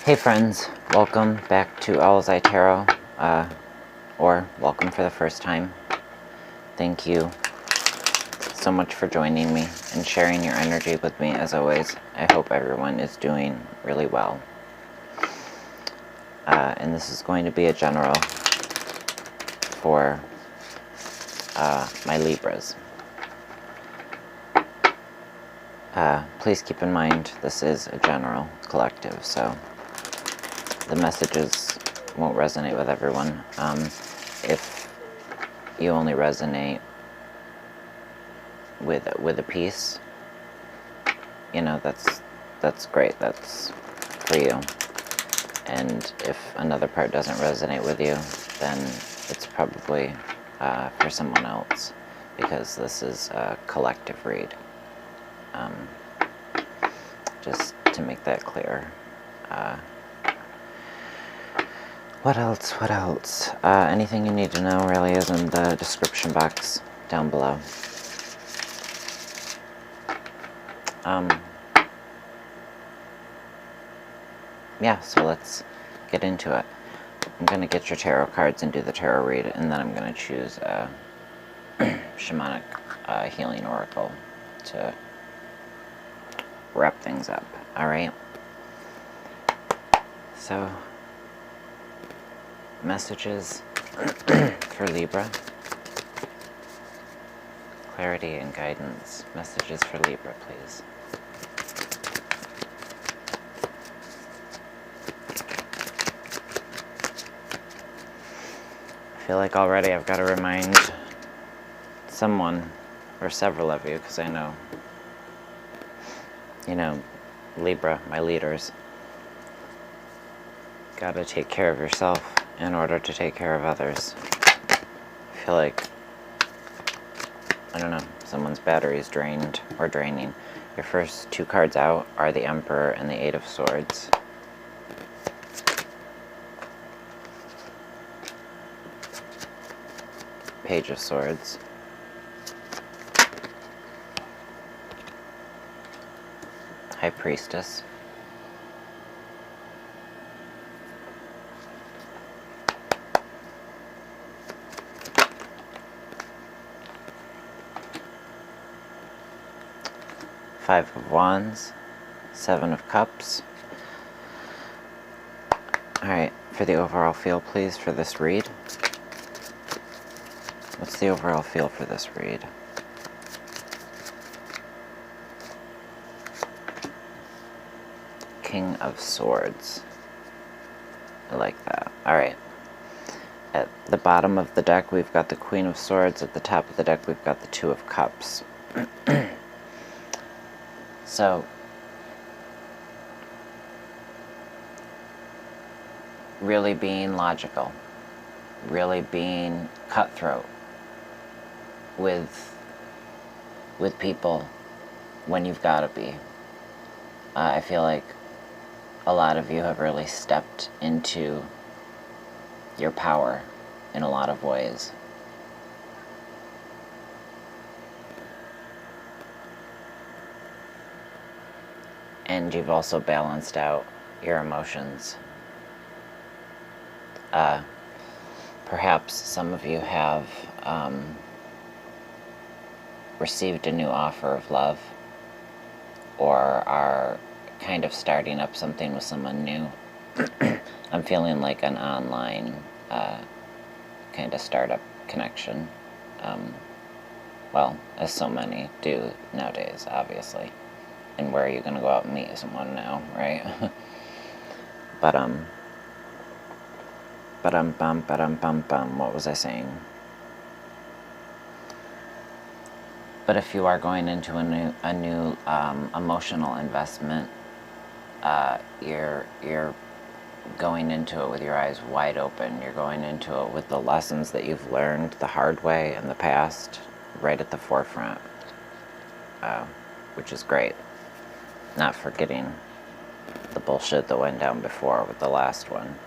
Hey friends, welcome back to Owlets Tarot, or welcome for the first time. Thank you so much for joining me and sharing your energy with me as always. I hope everyone is doing really well. And this is going to be a general for my Libras. Please keep in mind this is a general collective, so the messages won't resonate with everyone. If you only resonate with a piece, you know, that's great. That's for you. And if another part doesn't resonate with you, then it's probably for someone else, because this is a collective read. Just to make that clear. What else? Anything you need to know really is in the description box down below. Yeah, so let's get into it. I'm going to get your tarot cards and do the tarot read, and then I'm going to choose a shamanic healing oracle to wrap things up. Alright? So, messages for Libra. Clarity and guidance. Messages for Libra, please. I feel like already I've got to remind someone, or several of you, because I know, Libra, my leaders, gotta take care of yourself in order to take care of others. I feel like, I don't know, someone's battery is drained or draining. Your first two cards out are the Emperor and the Eight of Swords. Page of Swords. High Priestess. Five of Wands. Seven of Cups. Alright, for the overall feel, please, for this read. What's the overall feel for this read? King of Swords. I like that. Alright. At the bottom of the deck, we've got the Queen of Swords. At the top of the deck, we've got the Two of Cups. So, really being logical. Really being cutthroat with people when you've got to be. I feel like a lot of you have really stepped into your power in a lot of ways. And you've also balanced out your emotions. Perhaps some of you have received a new offer of love, or are kind of starting up something with someone new. I'm feeling like an online kind of startup connection. Well, as so many do nowadays, obviously. And where are you going to go out and meet someone now, right? What was I saying? But if you are going into a new emotional investment, you're going into it with your eyes wide open. You're going into it with the lessons that you've learned the hard way in the past right at the forefront, which is great. Not forgetting the bullshit that went down before with the last one.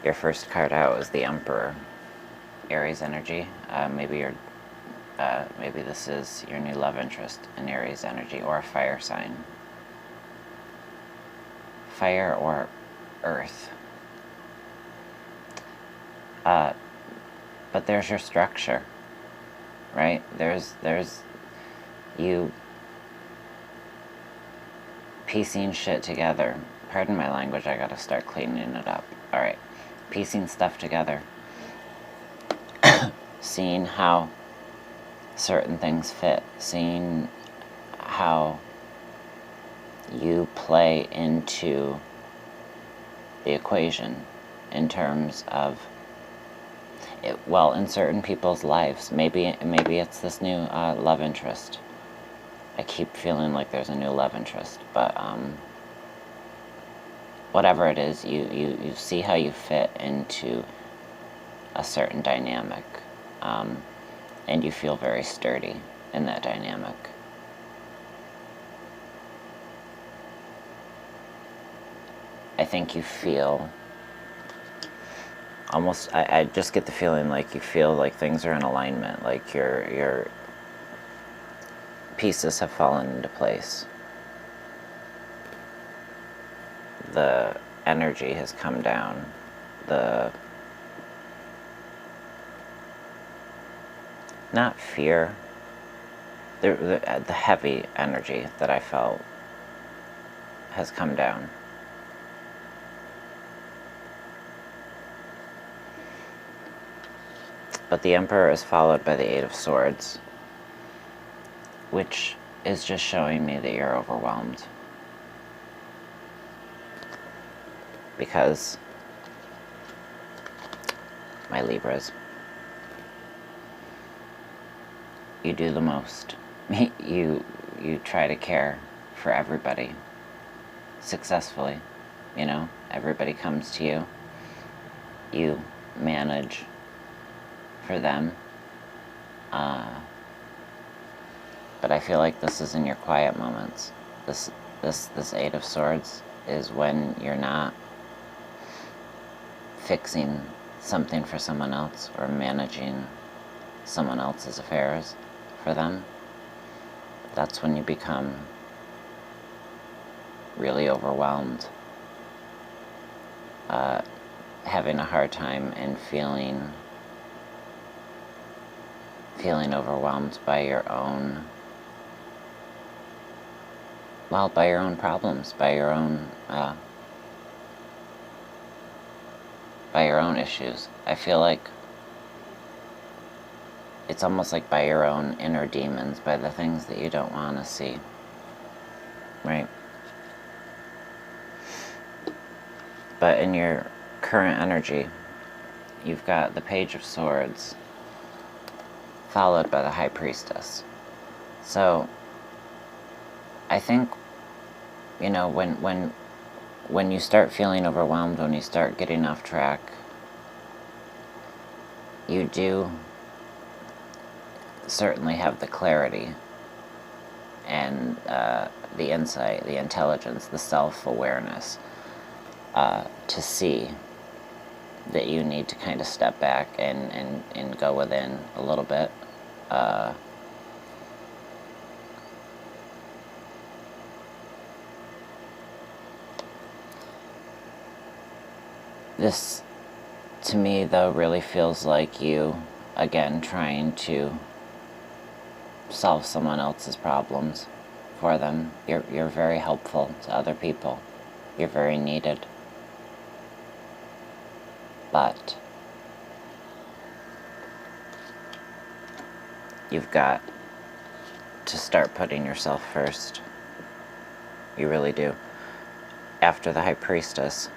Your first card out is the Emperor. Aries energy. Maybe this is your new love interest in Aries energy, or a fire sign. fire or earth. But there's your structure, right? There's you piecing shit together. Pardon my language, I gotta start cleaning it up. Alright. Piecing stuff together. Seeing how certain things fit. Seeing how you play into the equation in terms of well, in certain people's lives. Maybe it's this new love interest. I keep feeling like there's a new love interest, but whatever it is, you see how you fit into a certain dynamic, and you feel very sturdy in that dynamic. I think you feel almost, I just get the feeling like you feel like things are in alignment, like your pieces have fallen into place. The energy has come down. Not fear, the heavy energy that I felt has come down. But the Emperor is followed by the Eight of Swords, which is just showing me that you're overwhelmed. Because, my Libras, you do the most. You try to care for everybody successfully, you know? Everybody comes to you. You manage for them. But I feel like this is in your quiet moments. This Eight of Swords is when you're not fixing something for someone else or managing someone else's affairs for them. That's when you become really overwhelmed, having a hard time and feeling overwhelmed by your own, well, by your own problems, by your own issues. I feel like it's almost like by your own inner demons, by the things that you don't want to see, right? But in your current energy, you've got the Page of Swords, followed by the High Priestess. So, I think, you know, when you start feeling overwhelmed, when you start getting off track, you do certainly have the clarity and the insight, the intelligence, the self-awareness to see that you need to kind of step back and go within a little bit. This, to me, though, really feels like you, again, trying to solve someone else's problems for them. You're very helpful to other people. You're very needed. But you've got to start putting yourself first. You really do. After the High Priestess,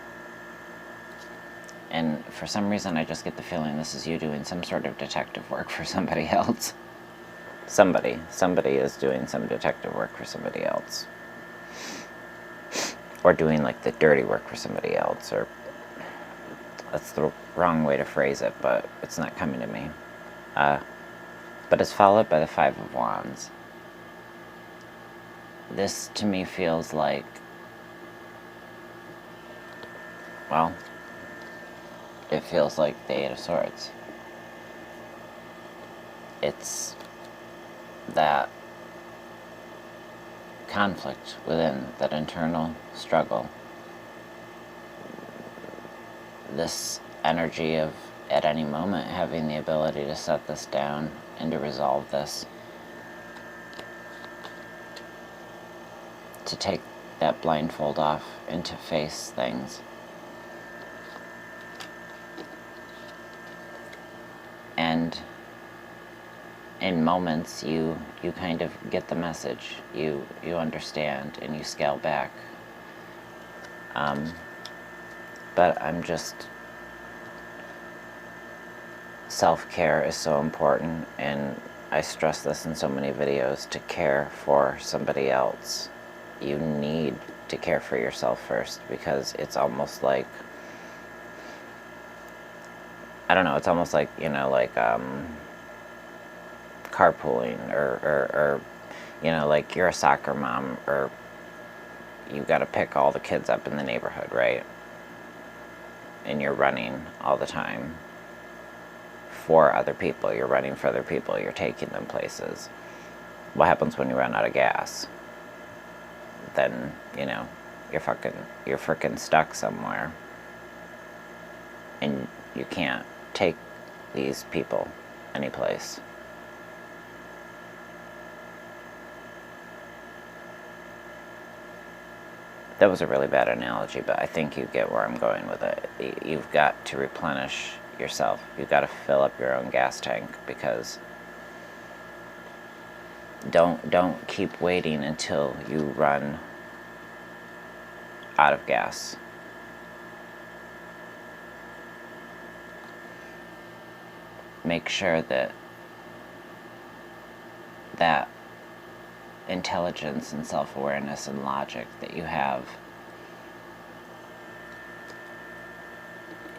and for some reason I just get the feeling this is you doing some sort of detective work for somebody else. Somebody is doing some detective work for somebody else. Or doing like the dirty work for somebody else, or that's the wrong way to phrase it, but it's not coming to me. But it's followed by the Five of Wands. This to me feels like, well, it feels like the Eight of Swords. It's that conflict within, that internal struggle this energy of, at any moment, having the ability to set this down and to resolve this, to take that blindfold off and to face things. And in moments, you kind of get the message, you understand, and you scale back. But I'm just, self-care is so important, and I stress this in so many videos, to care for somebody else. You need to care for yourself first, because it's almost like, I don't know, it's almost like, you know, like carpooling, or you know, like you're a soccer mom, or you got to pick all the kids up in the neighborhood, right? And you're running all the time for other people, you're running for other people, you're taking them places. What happens when you run out of gas? Then, you know, you're frickin' stuck somewhere, and you can't take these people anyplace. That was a really bad analogy, but I think you get where I'm going with it. You've got to replenish yourself. You've got to fill up your own gas tank, because don't keep waiting until you run out of gas. Make sure that intelligence and self-awareness and logic that you have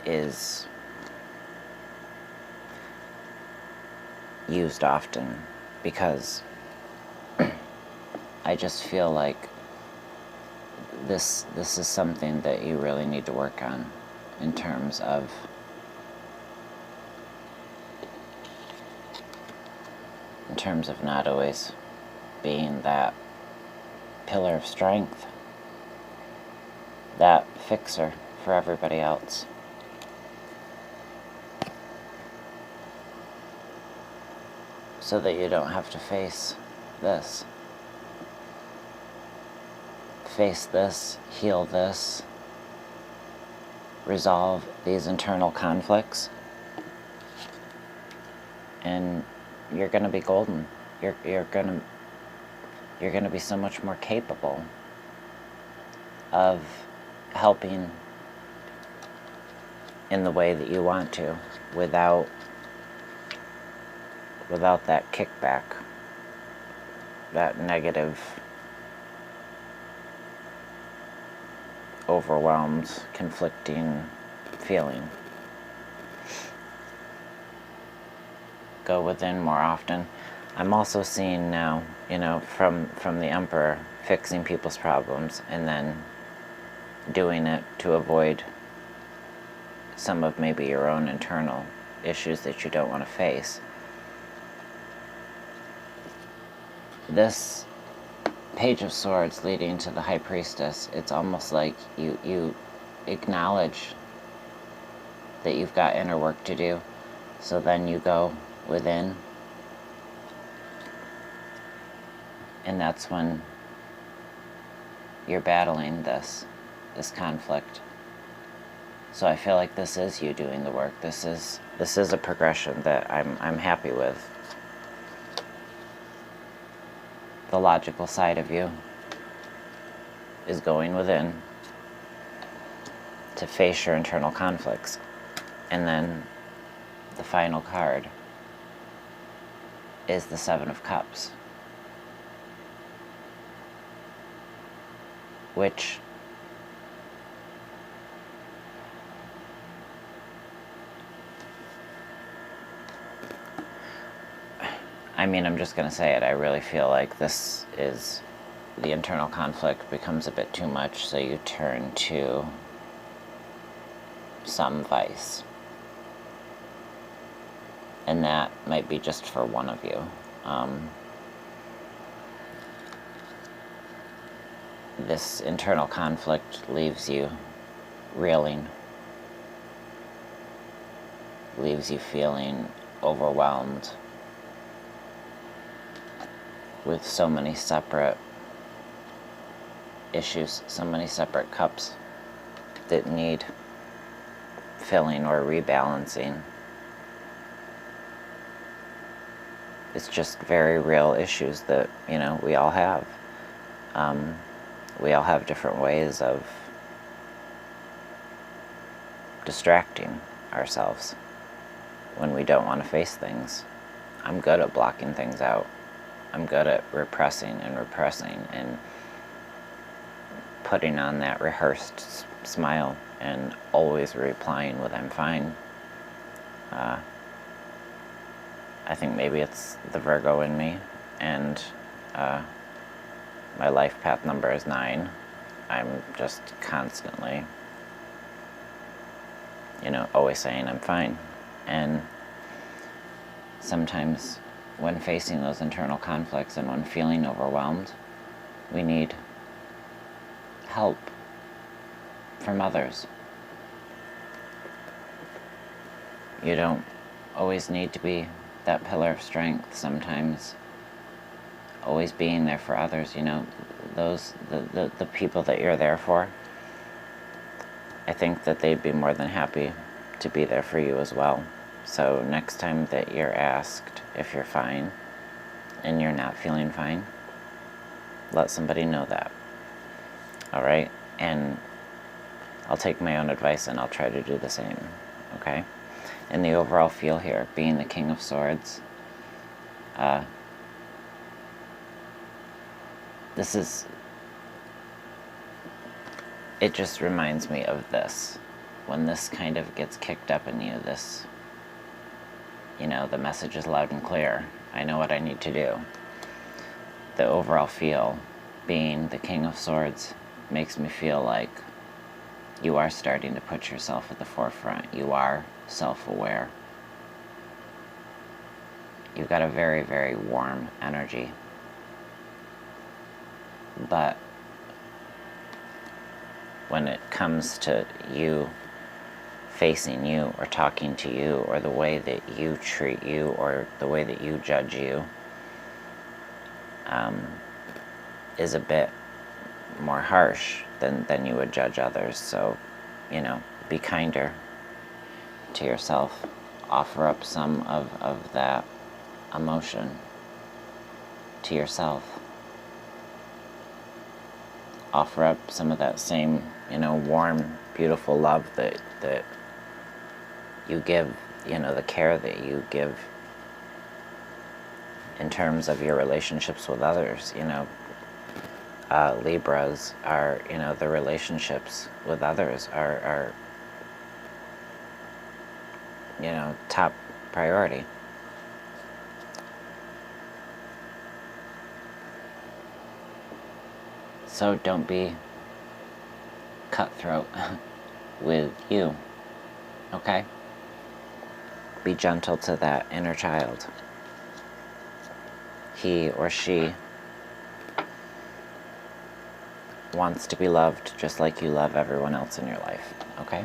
is used often, because I just feel like this is something that you really need to work on, in terms of not always being that pillar of strength, that fixer for everybody else. So that you don't have to face this. Face this, heal this, resolve these internal conflicts, and you're gonna be golden. You're gonna be so much more capable of helping in the way that you want to, without that kickback, that negative, overwhelmed, conflicting feeling. Go within more often. I'm also seeing now, you know, from the Emperor, fixing people's problems and then doing it to avoid some of maybe your own internal issues that you don't want to face. This Page of Swords leading to the High Priestess, it's almost like you acknowledge that you've got inner work to do, so then you go within, and that's when you're battling this conflict. So I feel like this is you doing the work. This is a progression that I'm happy with. The logical side of you is going within to face your internal conflicts. And then the final card is the Seven of Cups, which I mean, I'm just going to say it, I really feel like this is, the internal conflict becomes a bit too much, so you turn to some vice. And that might be just for one of you. This internal conflict leaves you reeling leaves you feeling overwhelmed with so many separate issues, so many separate cups that need filling or rebalancing. It's just very real issues that, you know, we all have. We all have different ways of distracting ourselves when we don't want to face things. I'm good at blocking things out. I'm good at repressing and putting on that rehearsed smile and always replying with "I'm fine." I think maybe it's the Virgo in me, and my life path number is 9. I'm just constantly, you know, always saying I'm fine. And sometimes when facing those internal conflicts and when feeling overwhelmed, we need help from others. You don't always need to be that pillar of strength. Sometimes always being there for others, you know, the people that you're there for, I think that they'd be more than happy to be there for you as well. So next time that you're asked if you're fine and you're not feeling fine, let somebody know that. All right? And I'll take my own advice and I'll try to do the same. Okay? And the overall feel here, being the King of Swords, it just reminds me of this. When this kind of gets kicked up in you, this, you know, the message is loud and clear. I know what I need to do. The overall feel, being the King of Swords, makes me feel like you are starting to put yourself at the forefront. You are self-aware. You've got a very, very warm energy. But when it comes to you facing you or talking to you or the way that you treat you or the way that you judge you is a bit more harsh than you would judge others. So, you know, be kinder to yourself. Offer up some of that emotion to yourself. Offer up some of that same, you know, warm, beautiful love that you give, you know, the care that you give in terms of your relationships with others. You know, Libras are, you know, the relationships with others are, you know, top priority. So don't be cutthroat with you, okay? Be gentle to that inner child. He or she wants to be loved just like you love everyone else in your life, okay?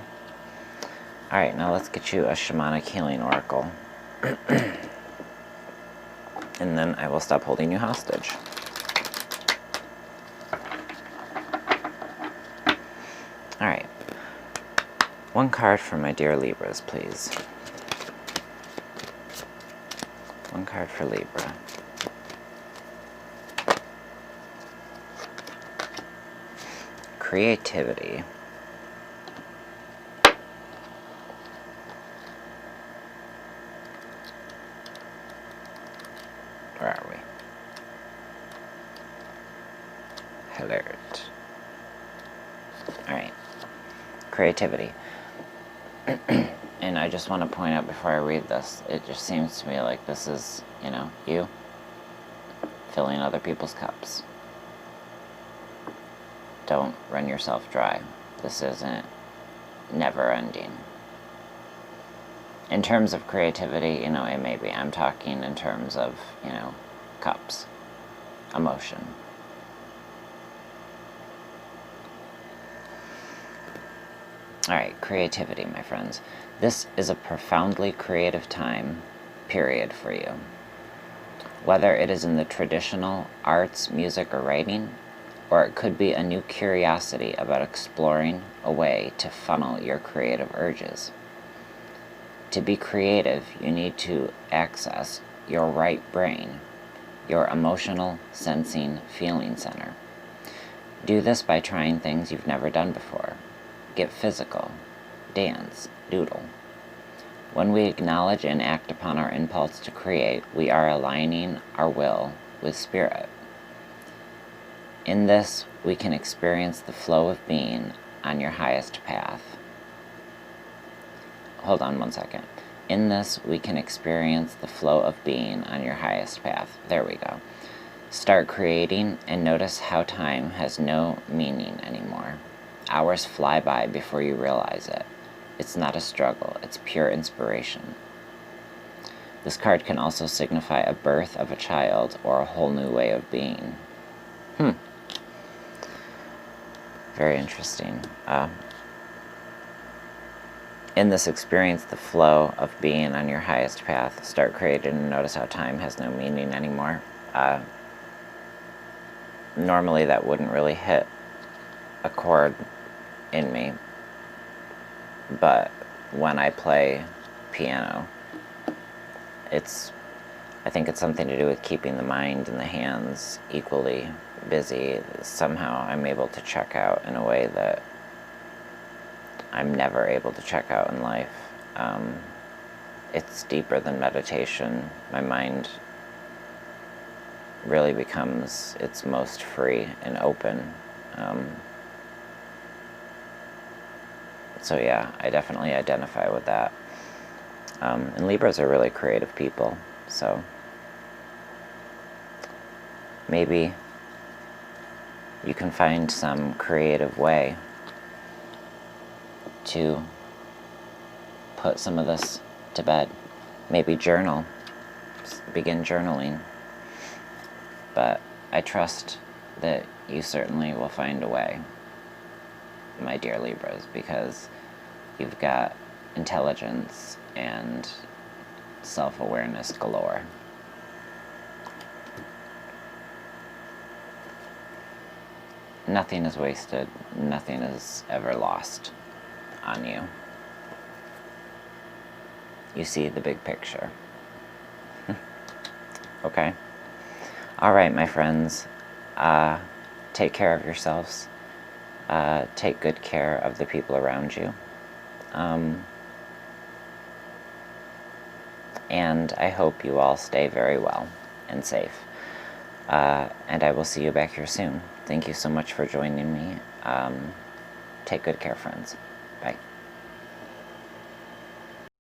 All right, now let's get you a shamanic healing oracle. And then I will stop holding you hostage. All right. One card for my dear Libras, please. One card for Libra. Creativity. Where are we? Alert. All right. Creativity. And I just want to point out before I read this, it just seems to me like this is, you know, you filling other people's cups. Don't run yourself dry. This isn't never ending. In terms of creativity, you know, it may be. I'm talking in terms of, you know, cups, emotion. Alright, creativity, my friends. This is a profoundly creative time period for you. Whether it is in the traditional arts, music, or writing, or it could be a new curiosity about exploring a way to funnel your creative urges. To be creative, you need to access your right brain, your emotional, sensing, feeling center. Do this by trying things you've never done before. Get physical, dance, doodle. When we acknowledge and act upon our impulse to create, we are aligning our will with spirit. In this, we can experience the flow of being on your highest path. Hold on one second. In this, we can experience the flow of being on your highest path. There we go. Start creating and notice how time has no meaning anymore. Hours fly by before you realize it. It's not a struggle, it's pure inspiration. This card can also signify a birth of a child or a whole new way of being. Very interesting. In this experience, the flow of being on your highest path, start creating and notice how time has no meaning anymore. Normally that wouldn't really hit a chord in me, but when I play piano, I think it's something to do with keeping the mind and the hands equally busy. Somehow I'm able to check out in a way that I'm never able to check out in life. It's deeper than meditation. My mind really becomes its most free and open. So yeah, I definitely identify with that. And Libras are really creative people, so maybe you can find some creative way to put some of this to bed. Maybe journal, begin journaling. But I trust that you certainly will find a way, my dear Libras, because you've got intelligence and self-awareness galore. Nothing is wasted, nothing is ever lost on you. You see the big picture. Okay? Alright, my friends. Take care of yourselves. Take good care of the people around you. And I hope you all stay very well and safe. And I will see you back here soon. Thank you so much for joining me. Take good care, friends. Bye.